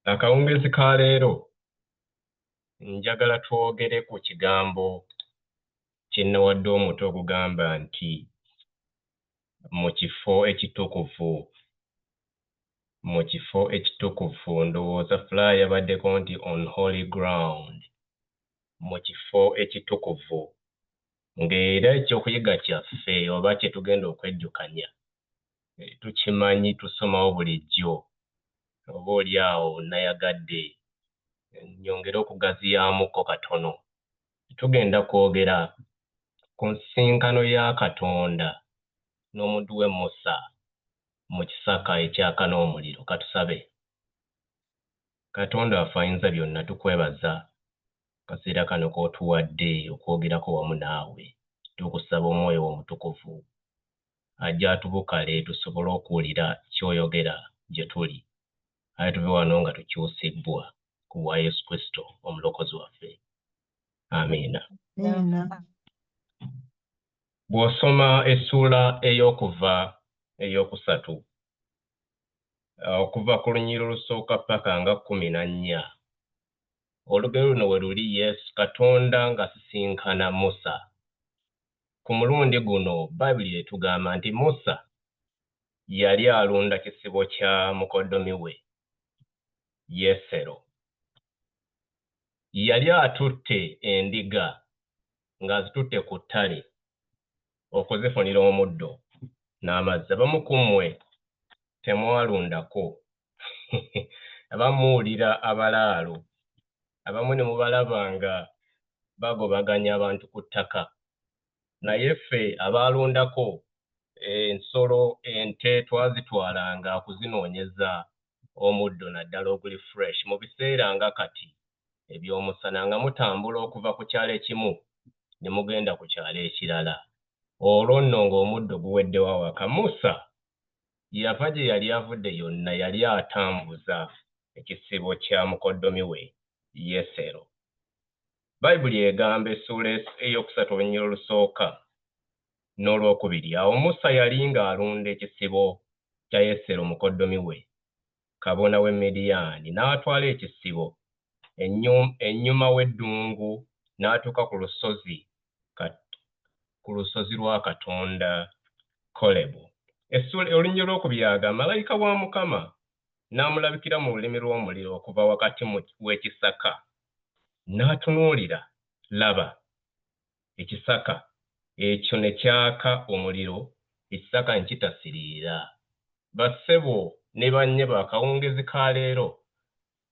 Akawungezi ka leero njagala twogere ku kigambo kye nawadde omutwe okugamba nti mu kifo ekitukuvu ndowooza fly yabaddeko nti on holy ground mu kifo ekitukuvu ng'era ekyokuyiga kyaffe oba kye tugenda okwejjukanya tukimanyi tusomawo bulijjo oba oli awo nayagadde nyongere okugaziyaamuko katono tugenda kwogera ku nsisinkano ya Katonda n'omuddu we Musa mu kisaka ekyaka n'omuliro. Katusabe. Katonda waffe ayinza byonna tukwebaza kaseera kano k'otuwadde okwogerako wamu naawe tukusaba omwoyo omutukuvu ajja atubukale tusobole okuwulira ky'oyogera gye tuli aye tuve wano nga tukyusibbwa ku bwa Yesu Kristo omulokozi waffe. Amiina. Bw'osoma essuula ey'okusatu okuva ku lunyiriri olusooka paka nga 14 olugero luno we luli Yesu Katonda ng'asisinkana Musa. Ku mulundi guno Bayibuli etugamba nti Musa yali alunda kisibo kya mukoddomi we Yesero. Yali atutte endiga ng'azitutte ku ttale okuzifunira omuddo n'amazzi. Abamu ku mmwe temwalundako abamuwulira abalaalo abamu ne mubalaba nga bagobaganya abantu ku ttaka naye ffe abaalundako ensolo ente twazitwalanga okuzinoonyeza omuddo naddala oguli fresh mu biseera nga kati eby'omusana nga mutambula okuva ku kyalo ekimu ne mugenda ku kyalo ekirala. Olwo nno ng'omuddo guweddewo awaka. Musa yava gye yali avudde yonna yali atambuza ekisibo kya mukoddomi we Yesero. Bayibuli egamba essuula ey'okusatu olunyiriri olusooka n'olwokubiri. Awo Musa yali ng'alunda ekisibo kya Yesero mukoddomi we kabona w'e Midiyaani n'atwala ekisibo ennyuma w'eddungu n'atuuka ku lusozi lwa Katonda Kolebu. Olunyiriri olwokubiri agamba malayika wa Mukama n'amulabikira mu lulimi lw'omuliro okuva wakati w'ekisaka n'atunuulira laba ekisaka ekyo ne kyaka omuliro ekisaka ne kitasiriira. Bassebo ne banne bakawungezi ka leero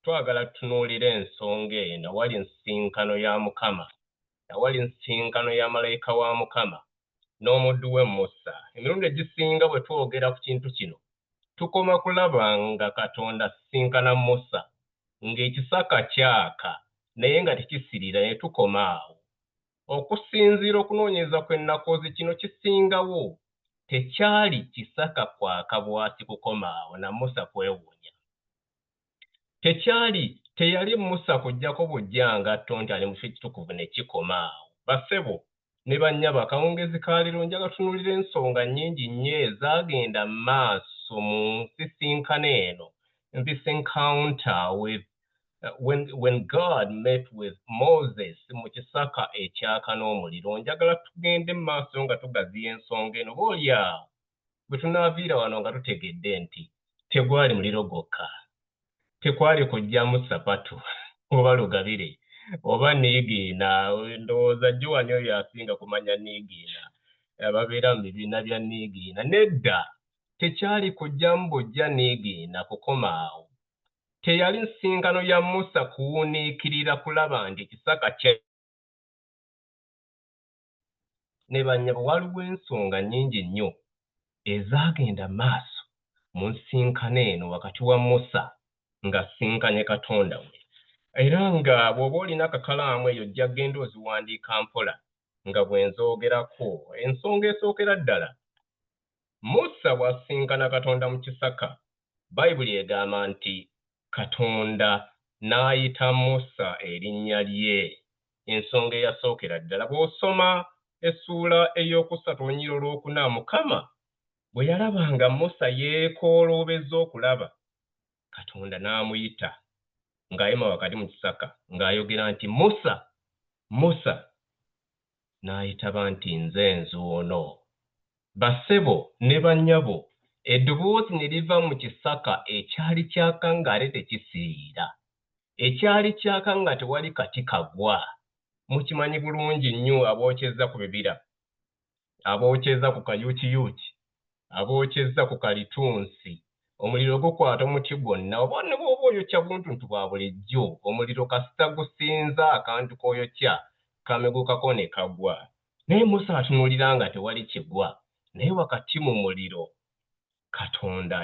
twagala tutunuulire ensonga eno awali nsisinkano ya Mukama awali nsisinkano ya malayika wa Mukama n'omuddu we Musa. Emirundi egisinga bwe twogera ku kintu kino tukoma kulaba nga Katonda asisinkana Musa ng'ekisaka kyaka naye nga tekisirira ne tukoma awo. Okusinziira okunoonyereza kw'ennakozi kino kisingawo tekyali kisaka kwaka bwasi kukoma awo na Musa kwewuunya. Teyali Musa kujjako bujja ngatto nti ali mu kifo ekitukuvu ne kikoma awo. Bassebo ne bannyabo akawungezi ka leero njagala tutunuulira ensonga nnyingi nnyo ezaagenda maaso mu nsisinkano eno. This encounter with when God met with Moses mu kisaka ekyaka n'omuliro. Njagala tugende mu maaso nga tugaziya ensonga eno boolyawo bwe tunaaviira wano nga tutegedde nti tegwali muliro gwokka, tekwali kuggyamu sapatu oba lugabire oba niigiina. Ndowooza Joani oyo asinga kumanya niigiina ababeera mu bibiina bya niigiina. Nedda tekyali kuggyamu bujja niigiina kukoma awo. Teyali nsisinkano ya Musa kuwuniikirira kulaba nti ekisaka kye ne bannyabo. Waliwo ensonga nnyingi nnyo ezaagenda maaso mu nsisinkano eno wakati wa Musa ng'asisinkanye Katonda we. Era nga bw'oba olina akakalaamu eyo ojja genda oziwandiika mpola nga bwe nzoogerako. Ensonga esookera ddala Musa bw'asisinkana Katonda mu kisaka, Bayibuli egamba nti Katonda n'ayita Musa erinnya lye. Ensonga eyasookera ddala bw'osoma essuula ey'okusatu olunyiriri olwokuna, Mukama bwe yalaba nga Musa yeekooloobeza okulaba, Katonda n'amuyita ng'ayima wakati mu kisaka ng'ayogera nti Musa, Musa. N'ayitaba nti nze nzuuno. Bassebo ne bannyabo, eddoboozi ne liva mu kisaka ekyali kyaka ng'ate tekisiira, ekyali kyaka nga tewali kati kagwa. Mukimanyi bulungi nnyo abookyeza ku bibira, abookyeza ku kayuutiyuuti, abookyeza ku kalitunsi. Omuliro gukwata omuti gwonna, oba ne bw'oba oyokya buntuntu bwa bulijjo, omuliro kasita gusinza akantu k'oyokya kamegukako ne kagwa. Naye Musa atunuulira nga tewali kigwa, naye wakati mu muliro Katonda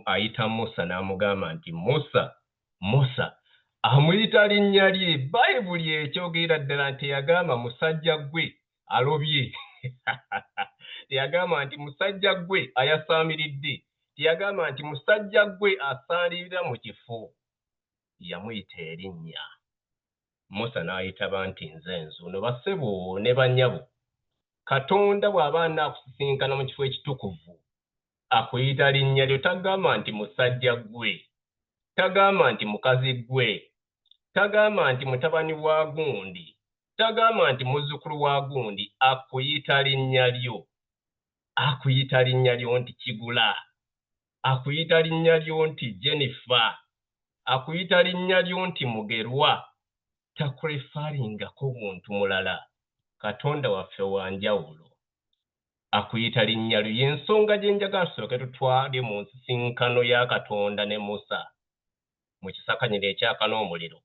ayita Musa n'amugamba nti Musa, Musa. Amuyita linnya lye. Bayibuli ekyogera ddala nti yagamba musajja gwe alobye. Teyagamba nti musajja gwe ayasaamiridde. Teyagamba nti musajja gwe asaalirira mu kifo. Yamuyita erinnya. Musa n'ayitaba nti nze nzuuno. Bassebo ne bannyabo, Katonda bw'aba anaakusisinkana mu kifo ekitukuvu, akuyita linnya lyo. Tagamba nti musajja gwe, tagamba nti mukazi gwe, tagamba nti mutabani wa gundi, tagamba nti muzzukulu wa gundi. Akuyita linnya lyo. Akuyita linnya lyo nti Kigula, akuyita linnya lyo nti Jennifer, akuyita linnya lyo nti Mugerwa. Takulefaalingako muntu mulala. Katonda waffe wa njawulo. Akuyita linnya lyo. Y'ensonga gye njagala tusooke tutwale mu nsisinkano ya Katonda ne Musa mu kisakanyiro ekyaka n'omuliro.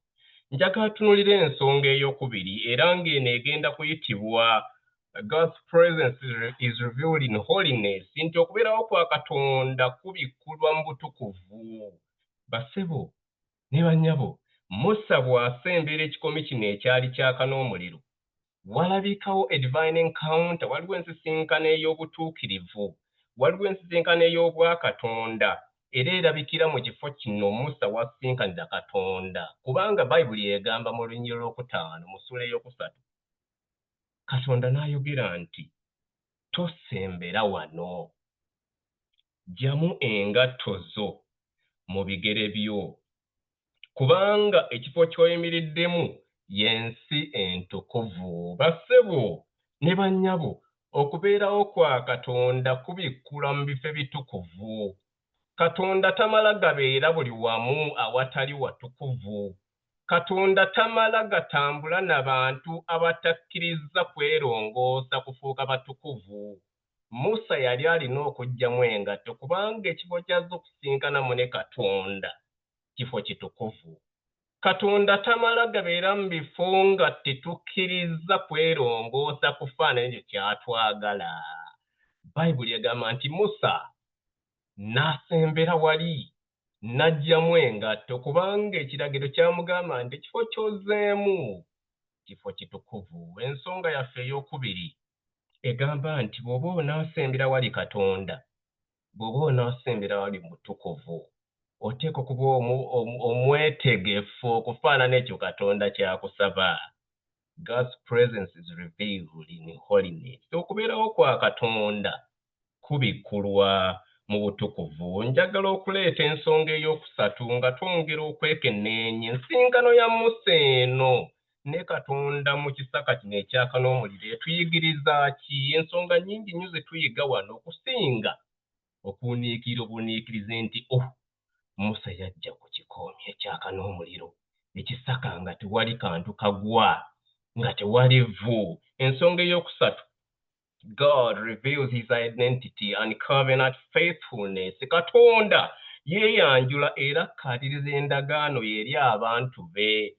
Njagala tunuulire ensonga ey'okubiri, era ng'eno egenda kuyitibwa God's presence is revealed in holiness, nti okubeerawo kwa Katonda kubikkulwa mu butukuvu. Bassebo ne bannyabo, Musa bw'asembera ekikomi kino ekyali kyaka n'omuliro, walabikawo a divine encounter. Waliwo ensisinkano ey'obutuukirivu, waliwo ensisinkano ey'obwakatonda, era erabikira mu kifo kino Musa wasinkanira Katonda. Kubanga Bayibuli egamba mu Lunyiriri olwokutaano mu ssula ey'okusatu, Katonda n'ayogera nti tosembera wano, ggyamu engatto zo mu bigere byo, kubanga ekifo ky'oyimiriddemu y'ensi entukuvu. Bassebo ne bannyabo, okubeerawo kwa Katonda kubikkula mu bifo ebitukuvu. Katonda tamala gabeera buli wamu awatali watukuvu. Katonda tamala gatambula na bantu abatakkiriza kwerongoosa kufuuka batukuvu. Musa yali alina okuggyamu engatto, kubanga ekifo ky'azze okusinkanamu ne Katonda kifo kitukuvu. Katonda tamala gabeera mu bifo nga tetukkiriza kwerongoosa kufaanana ekyo ky'atwagala. Bayibuli egamba nti Musa n'asembera wali, n'aggyamu engatto, kubanga ekiragiro kyamugamba nti ekifo ky'ozzeemu kifo kitukuvu. Ensonga yaffe ey'okubiri egamba nti bw'oba onaasembera wali Katonda, bw'oba onaasembera wali mutukuvu, oteeka okuba omwetegefu okufaanana ekyo Katonda ky'akusaba. God's presence is revealed in holiness. Okubeerawo kwa Katonda kubikkulwa mu butukuvu. Njagala okuleeta ensonga ey'okusatu nga twongera okwekenneenya ensinkano ya Musa eno ne Katonda mu kisaka kino ekyaka n'omuliro etuyigiriza ki? Ensonga nnyingi nnyo ze tuyiga wano, okusinga okuwuniikirira obuniikirize nti Musa yajja ku kikoomi ekyaka n'omuliro, ekisaka nga tewali kantu kagwa, nga tewali vvu. Ensonga ey'okusatu, God reveals his identity and covenant faithfulness. Katonda yeeyanjula era akkaatiriza endagaano ye eri abantu be.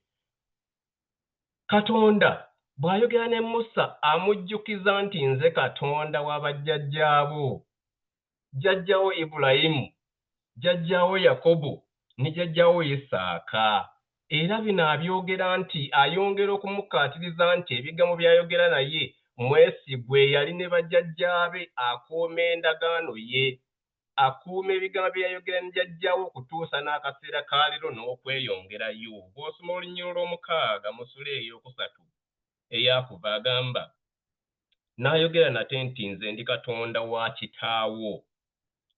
Katonda bw'ayogera ne Musa amujjukiza nti nze Katonda wa bajjajjaabo, jjajjaawo Ibulayimu, jjajjaawo Yakobo ne jjajjaawo Isaaka. Era bino abyogera nti ayongera okumukkaatiriza nti ebigambo by'ayogera naye mwesigwe, yali ne bajjajjaabe, akuuma endagaano ye, akuuma ebigambo bye yayogera ne jjajjaawo okutuusa n'akaseera ka leero n'okweyongerayo. Bw'osoma Olunyiriri olw'omukaaga mu ssula ey'okusatu eyakuva agamba, n'ayogera nate nti nze ndi Katonda wa kitaawo,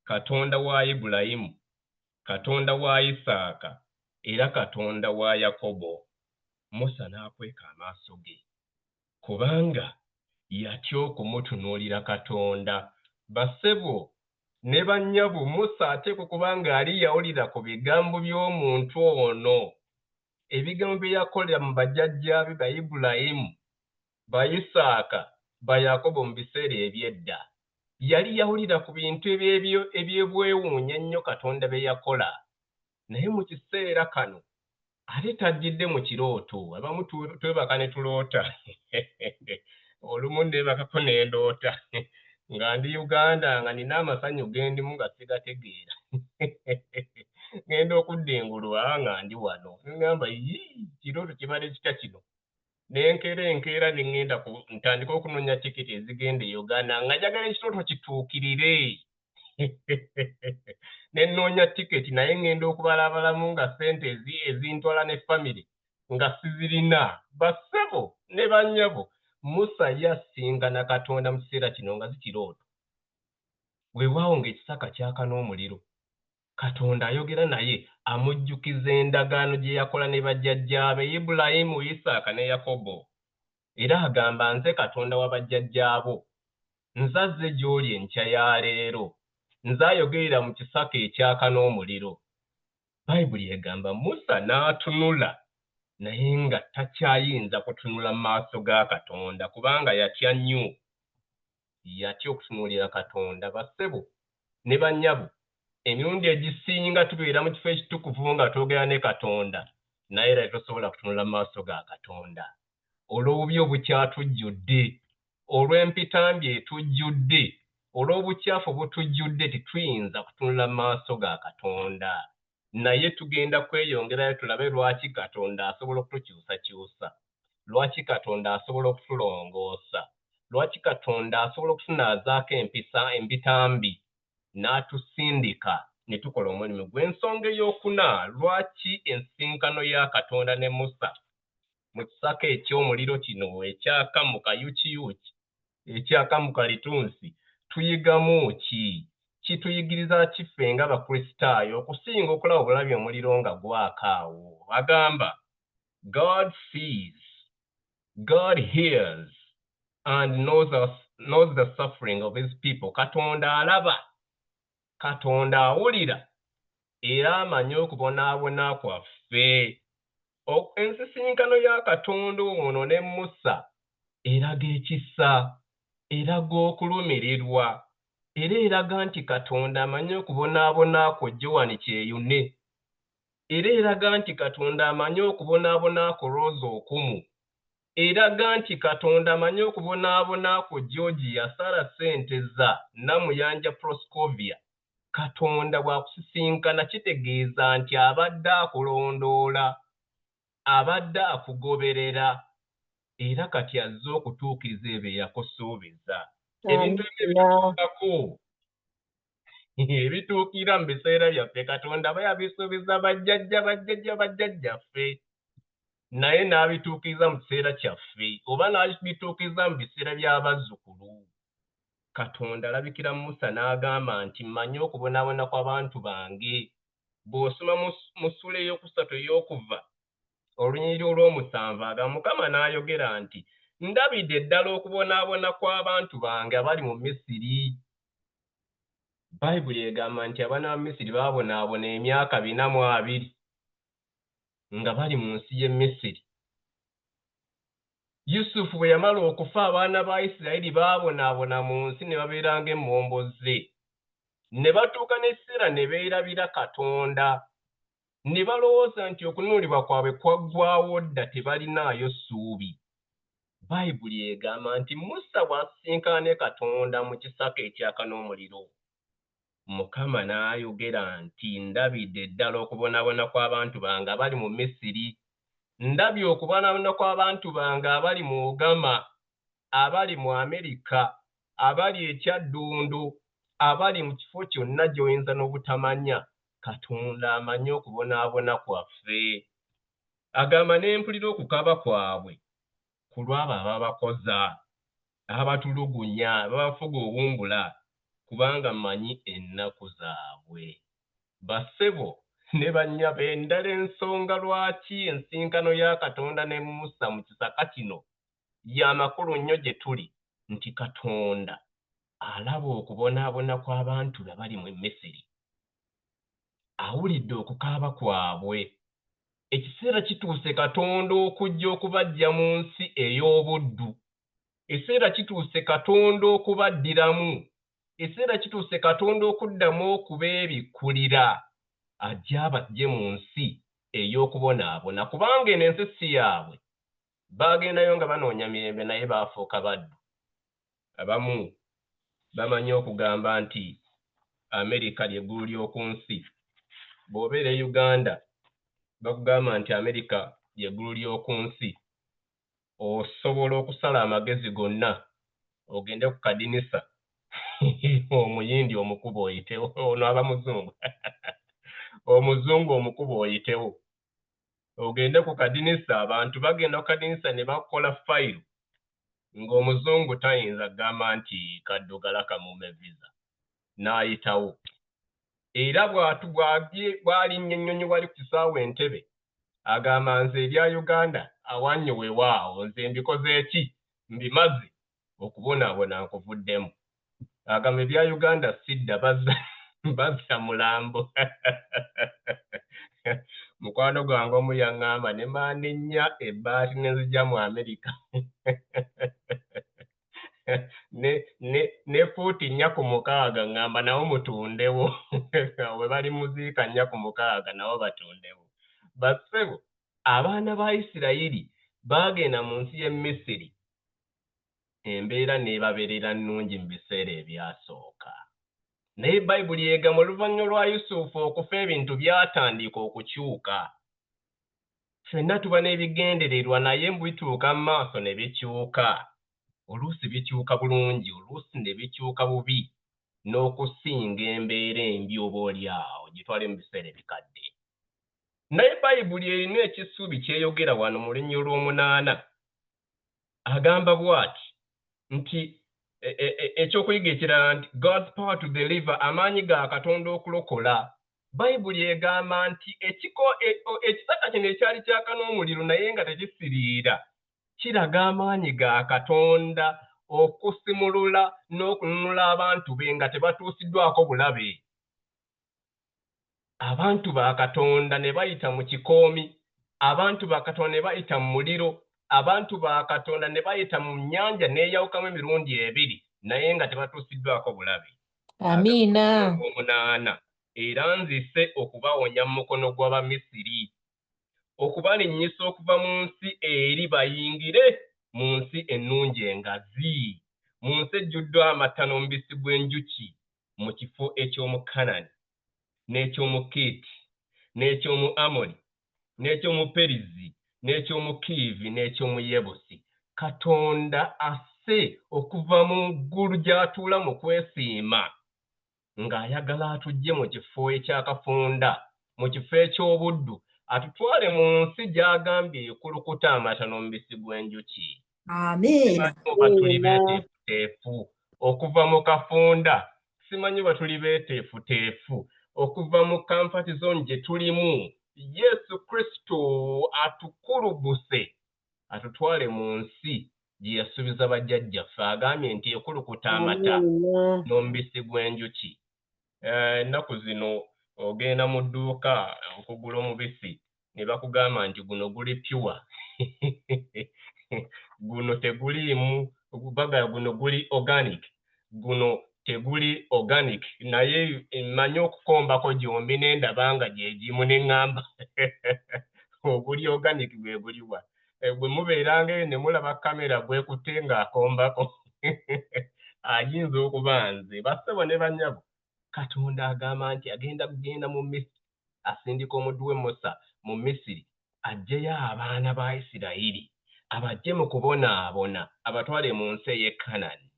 Katonda wa Ibulayimu, Katonda wa Isaaka era Katonda wa Yakobo. Musa n'akweka amaaso ge kubanga yatya okumutunuulira Katonda. Bassebo ne bannyabo, Musa ate kubanga ali yawulira ku bigambo by'omuntu ono, ebigambo bye yakola mu bajjajjaabe ba Ibulayimu, ba Isaaka, ba Yakobo mu biseera eby'edda. Yali yawulira ku bintu ebyebwewuunya ennyo Katonda bye yakola. Naye mu kiseera kano ate tajjidde mu kirooto. Abamu twebaka ne tuloota. Olumu ndeebakako ne ndoota nga ndi Uganda nga nina amasanyu gendimu nga sigategeera. Ngenda okuddingulwa nga ndi wano. Ngamba kirooto kibadde kitya kino? Enkeera ne ngenda ntandika okunoonya tikiti ezigenda e Uganda nga njagala ekirooto kituukirire. Ne nnoonya tiketi naye ngenda okubalabalamu nga ssente ezintwala ne famire nga sizirina. Bassebo ne bannyabo, Musa yassinkana Katonda mu kiseera kino nga si kirooto. Weewaawo ng'ekisaka kyaka n'omuliro. Katonda ayogera naye amujjukiza endagaano gye yakola ne bajjajjaabe Ibulayimu, Isaaka ne Yakobo. Era agamba, nze Katonda wa bajjajjaabo, nzazze gy'oli enkya ya leero, nze ayogerera mu kisaka ekyaka n'omuliro. Bayibuli egamba Musa n'atunula naye nga takyayinza kutunula mu maaso ga Katonda kubanga yatya nnyo. Yatya okutunuulira Katonda. Bassebo ne bannyabo, emirundi egisinga tubeera mu kifo ekitukuvu nga twogera ne Katonda, naye era tosobola kutunula mu maaso ga Katonda. Olw'obubi obukyatujjudde, olw'empitambi etujjudde, olw'obukyafu obutujjudde, tetuyinza kutunula mu maaso ga Katonda. Naye tugenda kweyongerayo tulabe lwaki Katonda asobola okutukyusakyusa, lwaki Katonda asobola okutulongoosa, lwaki Katonda asobola okutunaazaako empitambi n'atusindika ne tukola omulimu gwe. Ensonga ey'okuna, lwaki ensinkano ya Katonda ne Musa mu kisaka eky'omuliro kino ekyaka mu kayukiyuki, ekyaka mu kalitunsi, tuyigamu ki? Kituyigiriza kiffe ng'Abakristaayo okusinga okulaba obulabi omuliro nga gwaka awo? Agamba God sees, God hears and knows the suffering of his people. Katonda alaba, Katonda awulira, era amanyi okubonaabona kwaffe. Ensisinkano ya Katonda ono ne Musa eraga ekisa, eraga okulumirirwa, era eraga nti Katonda amanyi okubonaabona kwo wano kyeyune, era eraga nti Katonda amanyi okubonaabona ku Rose okumu, eraga nti Katonda amanyi okubonaabona ku Georgia Sarah Senteza Namuyanja Proscovia. Katonda bw'akusisinkana kitegeeza nti abadde akulondoola, abadde akugoberera, era kati azze okutuukiriza ebyo yakusuubiza. Ebintu ebituukako, ebituukira mu biseera byaffe, Katonda aba yabisuubiza bajjajjaffe, naye n'abituukiriza mu kiseera kyaffe, oba n'abituukiriza mu biseera by'abazzukulu. Katonda alabikira Musa n'agamba nti mmanyi okubonaabona kw'abantu bange. Bw'osoma mu ssula ey'okusatu ey'Okuva olunyiriri olw'omusanvu, agamba Mukama n'ayogera nti ndabidde ddala okubonaabona kw'abantu bange abali mu Misiri. Bayibuli egamba nti abaana ba Misiri baabonaabona emyaka 420 nga bali mu nsi y'e Misiri. Yusufu bwe yamala okufa, abaana ba Isirayiri baabonaabona mu nsi ne babeera ng'emmomboze. Ne batuuka n'ekiseera ne beerabira Katonda, ne balowooza nti okunuulibwa kwabwe kwaggwaawo dda, tebalinaayo ssuubi. Bayibuli egamba nti Musa bw'asisinkana ne Katonda mu kisaka ekyaka n'omuliro, Mukama n'ayogera nti ndabidde ddala okubonaabona kw'abantu bange abali mu Misiri. Ndabye okubonaabona kw'abantu bange abali mu Ugama, abali mu Amerika, abali ekyaddundu, abali mu kifo kyonna gy'oyinza n'obutamanya. Katonda amanyi okubonaabona kwaffe. Agamba n'empulira okukaaba kwabwe ku lw'abo ababakoza, abatulugunya, ababafuga obumbula, kubanga mmanyi ennaku zaabwe. Bassebo, ne bannyabo endala ensonga lwaki ensinkano ya Katonda ne Musa mu kisaka kino y'amakulu nnyo gye tuli nti Katonda alaba okubonaabona kw'abantu be bali mu Misiri. Awulidde okukaaba kwabwe. Ekiseera kituuse Katonda okujja okubaggya mu nsi ey'obuddu. Ekiseera kituuse Katonda okubaddiramu. Ekiseera kituuse Katonda okuddamu okubeebikkulira. Ajja abaggye mu nsi ey'okubonaabona kubanga eno ensi si yaabwe. Baagendayo nga banoonya mirembe naye baafuuka baddu. Abamu bamanyi okugamba nti Amerika ly'eggulu ly'oku nsi. Bw'obeera e Uganda bakugamba nti Amerika ly'eggulu ly'oku nsi. Osobola okusala amagezi gonna ogende ku kadinisa omuyindi omukuba oyitewo ono aba muzungu omuzungu omukuba oyitewo ogende ku kadinisa abantu bagenda ku kadinisa ne bakola fayiro ng'omuzungu tayinza kugamba nti kaddugala kamuume visa n'ayitawo era bw'alinnya ennyonyi wali ku kisaawe Entebbe agamba nze ebya Uganda awannyo weewaawo nze mbikoze eki mbimaze okubonaabona nkuvuddemu. Agamba ebya Uganda sidda bazza mulambo. Mukwano gwange omu yaŋŋamba ne maanennya ebbaati ne nzija mu Amerika ne fuuti 4 ŋŋamba nawo mutundewo we bali muziika 4 nawo batundewo. Bassebo abaana ba Isirayiri baagenda mu nsi y'e Misiri embeera n'ebabeerera nnungi mu biseera ebyasooka. Naye Bayibuli egamba oluvannyuma lwa Yusufu okufa ebintu byatandika okukyuka. Ffenna tuba n'ebigendererwa naye bituuka mu maaso ne bikyuka. Oluusi bikyuka bulungi, oluusi ne bikyuka bubi n'okusinga embeera embi oba oliawo gye twali mu biseera ebikadde. Naye Bayibuli erina ekisuubi kyeyogera wano mu lunyiriri olw'omunaana. Agamba bw'ati nti ekyokuyiga ekirala nti God's power to deliver, amaanyi ga Katonda okulokola. Bayibuli egamba nti ekisaka kino ekyali kyaka n'omuliro naye nga tekisiriira kiraga amaanyi ga Katonda okusimulula n'okununula abantu be nga tebatuusiddwako bulabe. Abantu ba Katonda ne bayita mu kikoomi, abantu ba Katonda ne bayita mu muliro, abantu ba Katonda ne bayita mu nnyanja n'eyawukamu emirundi 2 naye nga tebatuusiddwako bulabe. Amiina. Omunaana era nzise okubawonya mu mukono gw'Abamisiri, okubalinnyisa okuva mu nsi eri bayingire mu nsi ennungi engazi, mu nsi ejjudde amata n'omubisi gw'enjuki, mu kifo eky'omu Kanani n'eky'omu Kiiti n'eky'omu Amoli n'eky'omu Perizi n'eky'omu Kiivi n'eky'omu Yebusi. Katonda asse okuva mu ggulu gy'atuula mu kwesiima ng'ayagala atujje mu kifo ekyakafunda, mu kifo eky'obuddu, atutwale mu nsi gy'agambye ekulukuta amata n'omubisi gw'enjuki. Amiina. Oba tuli beeteefuteefu okuva mu kafunda, simanyi oba tuli beeteefuteefu okuva mu comfort zone gye tulimu. Yesu Kristo atukuluguse atutwale mu nsi gye yasuubiza bajjajjaffe, agambye nti ekulukuta amata n'omubisi gw'enjuki. Ennaku zino ogenda mu dduuka okugula omubisi ne bakugamba nti guno guli pure guno teguliimu baga, guno guli organic, guno teguli organic. Naye mmanyi okukombako gyombi n'endaba nga gye gimu ne ŋŋamba oguli organic gwe guliwa. Bwe mubeeranga eyo ne mulaba kamera gwekutte ng'akombako ayinza okuba nze. Bassebo ne bannyabo, Katonda agamba nti agenda kugenda mu Misiri, asindika omuddu we Musa mu Misiri aggyeyo abaana ba Isirayiri abaggye mu kubonaabona abatwale mu nsi ey'e Kanani.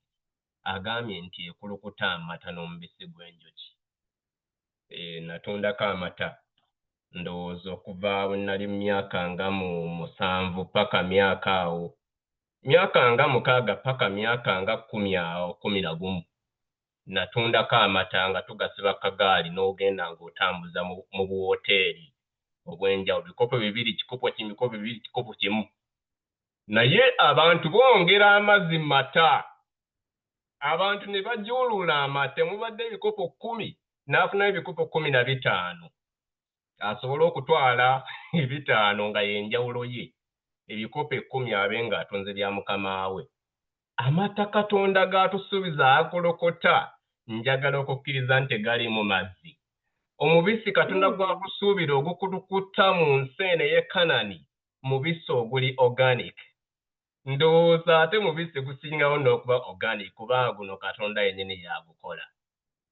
Agambye nti ekulukuta amata n'omubisi gw'enjuki. Natundako amata ndowooza okuva we nali mu myaka nga mu 7 paka myaka awo myaka nga 6 paka myaka nga 10 awo 11 natundako amata nga tugasiba kagaali n'ogenda ng'otambuza mu buwoteeri obw'enjawulo, bikopo bibiri, kikopo kimu, bikopo bibiri, kikopo kimu. Naye abantu bongera amazzi mata, abantu ne bajuulula amata, mubadde ebikopo 10 n'afunayo ebikopo 15, asobole okutwala 5 nga y'enjawulo ye, ebikopo 10 abe ng'atunze bya mukama we. Amata Katonda g'atusuubiza agolokota, njagala okukkiriza nti gali mu mazzi. Omubisi Katonda gwakusuubira ogukulukuta mu nsi eno y'e Kanani, mubisi oguli organic. Ndowooza ate mubisi gusingawo n'okuba organic kubanga guno Katonda yennyini yagukola.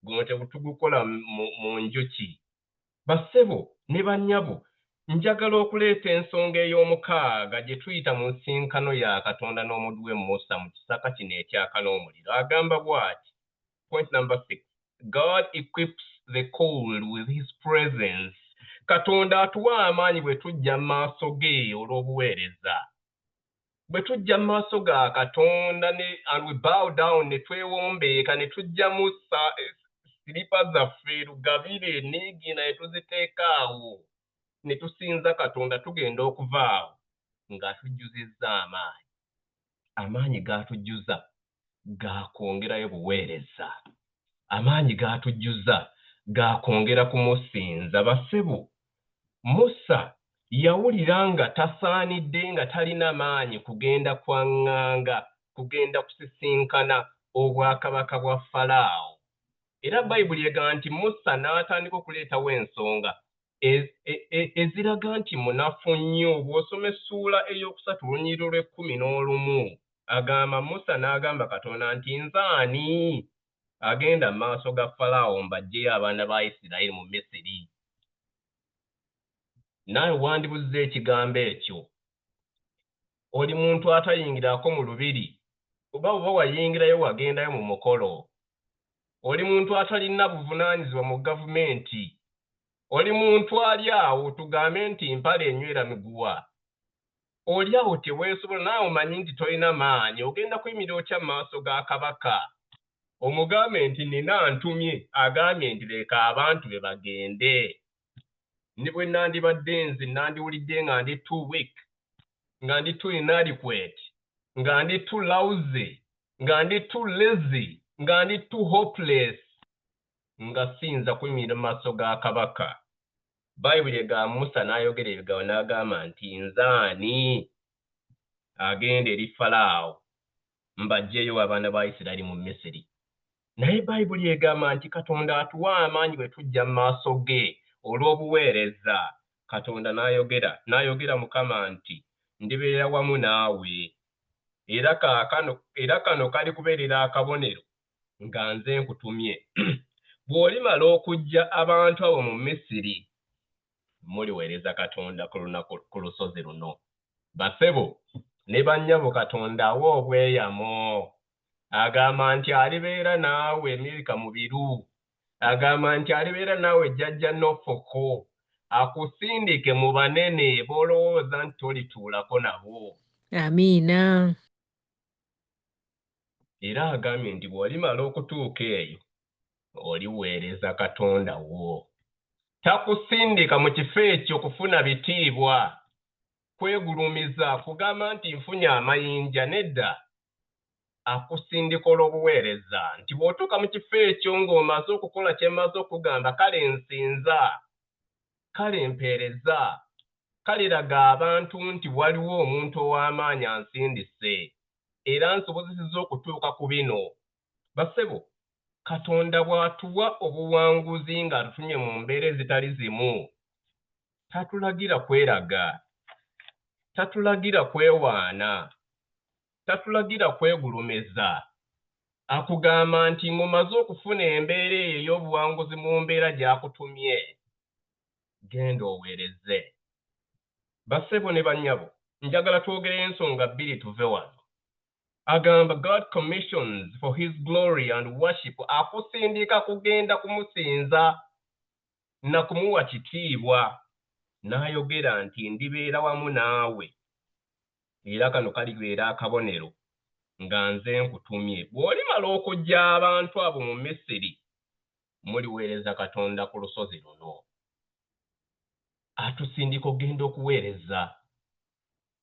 Guno tegutugukola mu njuki. Bassebo ne bannyabo, njagala okuleeta ensonga ey'omukaaga gye tuyita mu nsinkano ya Katonda n'omuddu we Musa mu kisaka kino ekyaka n'omuliro. Agamba bw'ati, point number 6, God equips the cold with his presence. Katonda atuwa amaanyi bwe tujja mu maaso ge olw'obuweereza. Bwe tujja mu maaso ga Katonda and we bow down ne twewombeeka ne tujja mu siripa zaffe lugabire neegina ne tuziteeka awo ne tusinza Katonda, tugenda okuvaawo ng'atujjuzizza amaanyi. Amaanyi g'atujjuza gaakwongerayo buweereza. Amaanyi g'atujjuza gaakwongera kumusinza. Bassebo, Musa yawulira nga tasaanidde, nga talina maanyi kugenda kwaŋŋanga, kugenda kusisinkana obwakabaka bwa Falaawo. Era Bayibuli egamba nti Musa n'atandika okuleetawo ensonga eziraga nti munafu nnyo. Bw'osoma essuula ey'okusatu lunyiriro lw'11 agamba Musa n'agamba Katonda nti nze ani agenda mu maaso ga Falaawo mbaggyeyo abaana ba Isirayiri mu Misiri? Naawe wandibuzza ekigambo ekyo. Oli muntu atayingirako mu lubiri, oba wayingirayo wagendayo mu mukolo. Oli muntu atalina buvunaanyizibwa mu gavumenti. Oli muntu ali awo tugambe nti mpale enywera miguwa. Oli awo teweesobola, naawe omanyi nti tolina maanyi, ogenda kuyimirira otya mu maaso ga kabaka. Omugambe nti nina ntumye, agambye nti leka abantu be bagende. Ne bwe nandibadde nze nandiwulidde nga ndi too weak, nga ndi too inadequate, nga ndi too lousy, nga ndi too lazy, nga ndi too hopeless, nga siyinza kuyimirira mu maaso ga kabaka. Bayibuli egamba Musa n'ayogera ebigambo n'agamba nti nze ani agenda eri Falaawo mbaggyeyo abaana ba Isirayiri mu Misiri? Naye Bayibuli egamba nti Katonda atuwa amaanyi bwe tujja mu maaso ge olw'obuweereza. Katonda n'ayogera Mukama nti ndibeera wamu naawe, era kano kali kubeerera akabonero nga nze nkutumye. Bw'olimala okuggya abantu abo mu Misiri, muliweereza Katonda ku lusozi luno. Bassebo ne bannyabo, Katonda awa obweyamo. Agamba nti alibeera naawe Amerika mu biru. Agamba nti alibeera naawe jjajja Nofoko, akusindike mu banene b'olowooza nti tolituulako nabo. Amiina. Era agambye nti bw'olimala okutuuka eyo oliweereza Katonda wo. Takusindika mu kifo ekyo kufuna bitiibwa, kwegulumiza, kugamba nti nfunye amayinja. Nedda, akusindika olw'obuweereza nti bw'otuuka mu kifo ekyo ng'omaze okukola kye maze okugamba, kale nsinza, kale mpeereza, kale laga abantu nti waliwo omuntu ow'amaanyi ansindise era nsobozesezza okutuuka ku bino. Bassebo, Katonda bw'atuwa obuwanguzi ng'atutumye mu mbeera ezitali zimu, tatulagira kweraga, tatulagira kwewaana, tatulagira kwegulumiza. Akugamba nti ng'omaze okufuna embeera eyo ey'obuwanguzi mu mbeera gy'akutumye, genda oweereze. Bassebo ne bannyabo, njagala twogere ensonga 2 tuve wano. Agamba God commissions for his glory and worship. Akusindika kugenda kumusinza na kumuwa kitiibwa. N'ayogera nti ndibeera wamu naawe. Era kano kalibeera akabonero nga nze nkutumye bw'olimala okujja abantu abo mu Misiri muliweereza Katonda ku lusozi luno. Atusindika ogenda okuweereza.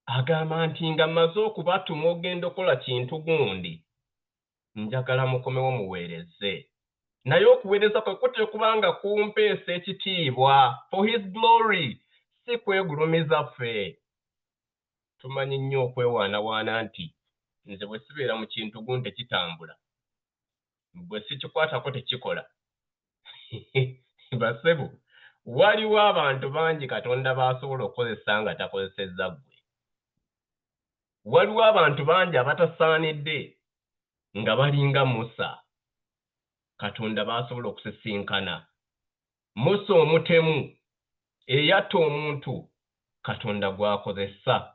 Agamba nti nga mmaze okubatuma ogenda okukola kintu gundi, njagala mukomewo muweereze. Naye okuweereza kwe kutera kubanga kumpeesa ekitiibwa for his glory, si kwegulumiza ffe. Tumanyi nnyo okwewaanawaana nti nze bwe sibeera mu kintu gundi tekitambula, bwe sikikwatako tekikola. Basebo, waliwo abantu bangi Katonda b'asobola okukozesa nga takozesezza ggwe. Waliwo abantu bangi abatasaanidde nga balinga Musa, Katonda b'asobola okusisinkana. Musa omutemu eyatta omuntu, Katonda gw'akozesa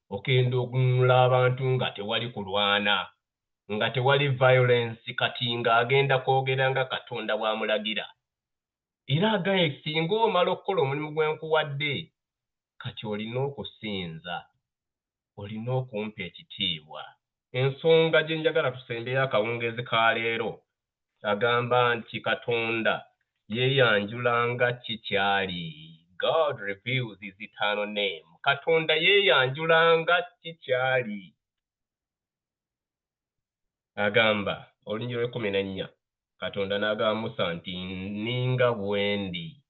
okenda ogununula abantu nga tewali kulwana, nga tewali violence, kati ng'agenda kwogera nga Katonda bw'amulagira. Era agaye singa omala okukola omulimu gwe nkuwadde, kati olina okusinza, olina okumpa ekitiibwa. Ensonga gye njagala tusembeyo akawungeezi ka leero, agamba nti Katonda yeeyanjula nga kikyali. God reveals his eternal name. Katonda yeeyanjula nga kikyali. Agamba olunyi lw'ekumi Katonda n'agamba Musa nti ninga bwendi.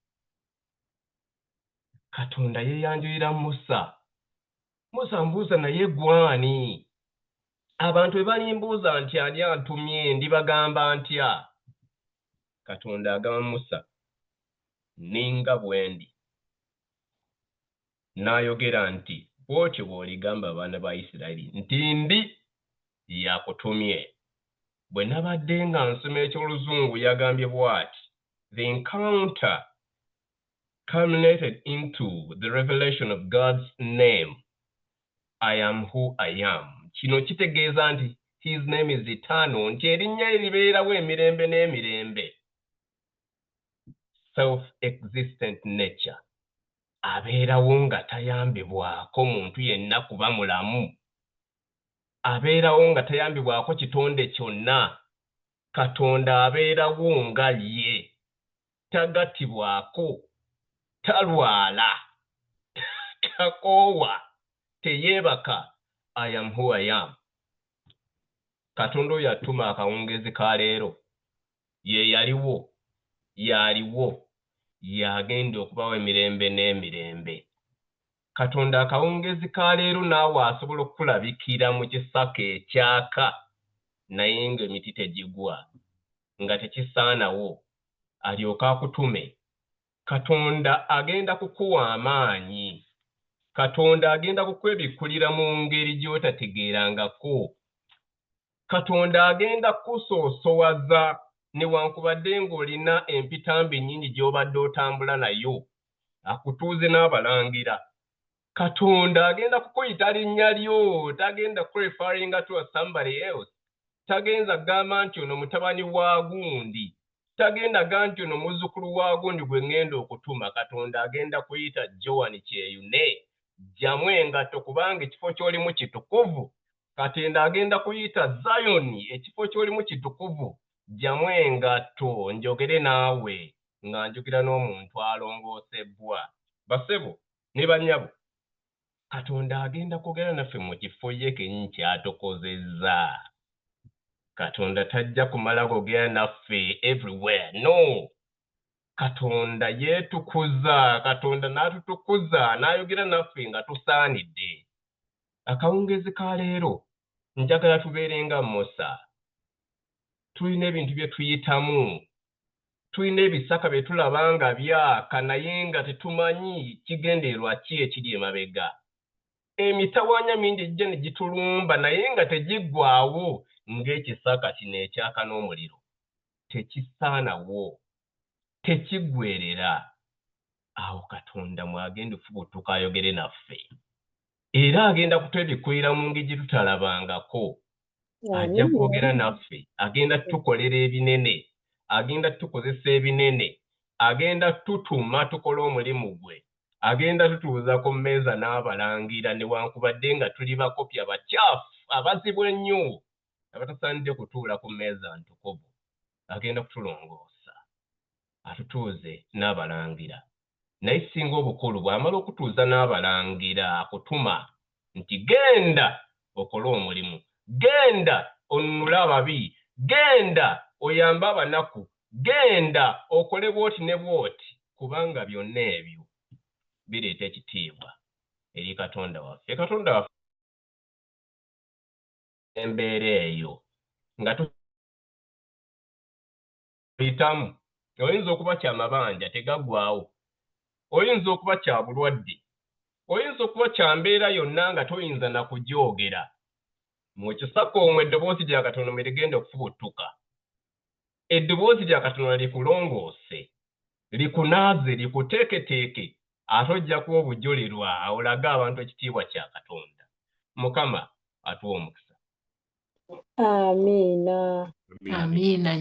Katonda yeeyanjulira Musa. Musa mbuuza naye gwani? Abantu bwe balimbuuza nti ani antumye ndibagamba ntya? Katonda agamba Musa, ninga bwendi. N'ayogera nti bw'otyo bw'oligamba abaana ba Isirayiri nti ndi yakutumye. Bwe nabadde nga nsoma eky'Oluzungu yagambye bw'ati, the encounter culminated into the revelation of God's name, I am who I am. Kino kitegeeza nti his name is eternal, nti erinnya lye libeerawo emirembe n'emirembe. Self-existent nature. Abeerawo nga tayambibwako muntu yenna kuba mulamu. Abeerawo nga tayambibwako kitonde kyonna. Katonda abeerawo nga ye. Tagatibwako, talwala, takoowa, teyeebaka. I am who I am. Katonda oyo atuma akawungeezi ka leero. Ye yaliwo, yaliwo, yagenda okubawo emirembe n'emirembe. Katonda akawungeezi ka leero naawe asobola okukulabikira mu kisaka ekyaka, naye ng'emiti tegigwa, nga tekisaanawo, alyoka akutume. Katonda agenda kukuwa amaanyi. Katonda agenda kukwebikkulira mu ngeri gy'otategeerangako. Katonda agenda kusoosowaza newankubadde ng'olina empitambi nnyingi gy'obadde otambula nayo, akutuuze n'abalangira. Katonda agenda kukuyita linnya lyo, tagenda referringa to somebody else. Tagenza gamba nti ono mutabani wa gundi, tagenda gamba nti ono muzzukulu wa gundi gwe ngenda okutuma. Katonda agenda kuyita Joan Kyeyune, jjamu engatto kubanga ekifo ky'olimu kitukuvu. Katonda agenda kuyita Zion, ekifo ky'olimu kitukuvu, jjamu engatto njogere naawe nga njogera n'omuntu alongoosebbwa. Basebo ne bannyabo, Katonda agenda kwogera naffe mu kifo ye kennyini ky'atokozezza. Katonda tajja kumala kwogera naffe everywhere, no. Katonda yeetukuza, Katonda n'atutukuza, n'ayogera naffe nga tusaanidde. Akawungeezi ka leero njagala tubeere nga Musa. Tulina ebintu bye tuyitamu, tulina ebisaka bye tulaba nga byaka naye nga tetumanyi kigendeerwa ki ekiri emabega. Emitawaanya mingi ejja ne gitulumba naye nga tegiggwaawo ng'ekisaka kino ekyaka n'omuliro. Tekisaanawo, tekiggwerera. Awo Katonda mwagenda ofubutuka ayogere naffe. Era agenda kutwebikkulira mu ngeri tutalabangako. Ajja kwogera naffe, agenda tukolera ebinene, agenda tukozesa ebinene, agenda tutuma tukola omulimu gwe, agenda tutuuza ku mmeeza n'abalangira newankubadde nga tuli bakopi abakyafu abazibu ennyo. abatasaanidde kutuula ku mmeeza ntukuvu agenda kutulongoosa atutuuze n'abalangira. Naye singa obukulu bw'amala okutuuza n'abalangira akutuma nti genda okole omulimu, genda onunule ababi, genda oyambe abanaku, genda okole bwoti ne bwoti, kubanga byonna ebyo bireeta ekitiibwa eri Katonda waffe. Katonda waffe embeera eyo nga tuyitamu, oyinza okuba kya mabanja tegaggwaawo, oyinza okuba kya bulwadde, oyinza okuba kya mbeera yonna nga toyinza na kugyogera. Mu kisaka omwo eddoboozi lya Katonda mwe ligenda okufubuttuka. Eddoboozi lya Katonda likulongoose, likunaaze, likuteeketeeke, ate ojja kuba obujulirwa olage abantu ekitiibwa kya Katonda. Mukama atuwa omukisa. Amiina. Amiina.